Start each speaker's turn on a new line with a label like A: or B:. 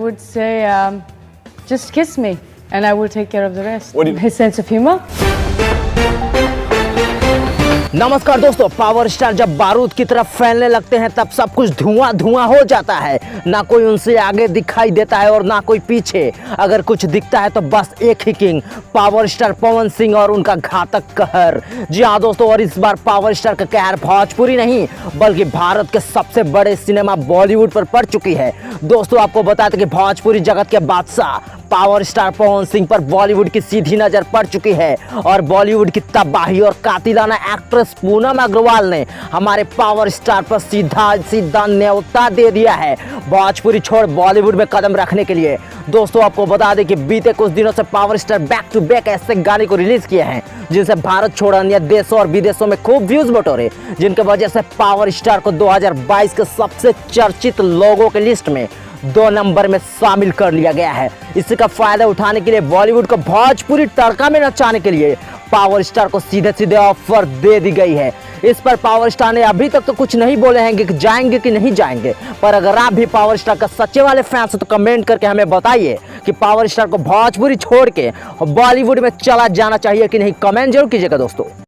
A: would say, just kiss me and I will take care of the rest.
B: What do you-
A: His sense of humor.
C: नमस्कार दोस्तों, power star जब बारूद की तरफ फैलने लगते हैं तब सब कुछ धुआं धुआं हो जाता है। ना कोई उनसे आगे दिखाई देता है और ना कोई पीछे। अगर कुछ दिखता है तो बस एक ही king, power star Pawan Singh और उनका घातक कहर। जी हाँ दोस्तों, और इस बार पावर स्टार का कहर भोजपुरी नहीं बल्कि भारत के सबसे बड़े सिनेमा बॉलीवुड पर पड़ चुकी है। दोस्तों आपको बता दें कि भोजपुरी जगत के बादशाह पावर स्टार पवन सिंह पर बॉलीवुड की सीधी नजर पड़ चुकी है और बॉलीवुड की तबाही और कातिलाना एक्ट्रेस पूनम अग्रवाल ने हमारे पावर स्टार पर सीधा न्योता दे दिया है भोजपुरी छोड़ बॉलीवुड में कदम रखने के लिए। दोस्तों आपको बता दें कि बीते कुछ दिनों से power star back to back ऐसे गाने को रिलीज किए हैं जिनसे भारत छोड़ अन्य देशों और विदेशों में खूब व्यूज बटोरे, जिनके वजह से पावर स्टार को 2022 के सबसे चर्चित लोगों की लिस्ट में 2 नंबर में शामिल कर लिया गया है। इसी का फायदा उठाने के लिए बॉलीवुड को भोजपुरी तड़का में नचाने के लिए पावर स्टार को सीधे सीधे ऑफर दे दी गई है। इस पर पावर स्टार ने अभी तक तो कुछ नहीं बोले हैं कि जाएंगे कि नहीं जाएंगे, पर अगर आप भी पावर स्टार का सच्चे वाले फैंस हो तो कमेंट करके हमें बताइए कि पावर स्टार को भोजपुरी छोड़ के बॉलीवुड में चला जाना चाहिए कि नहीं। कमेंट जरूर कीजिएगा दोस्तों।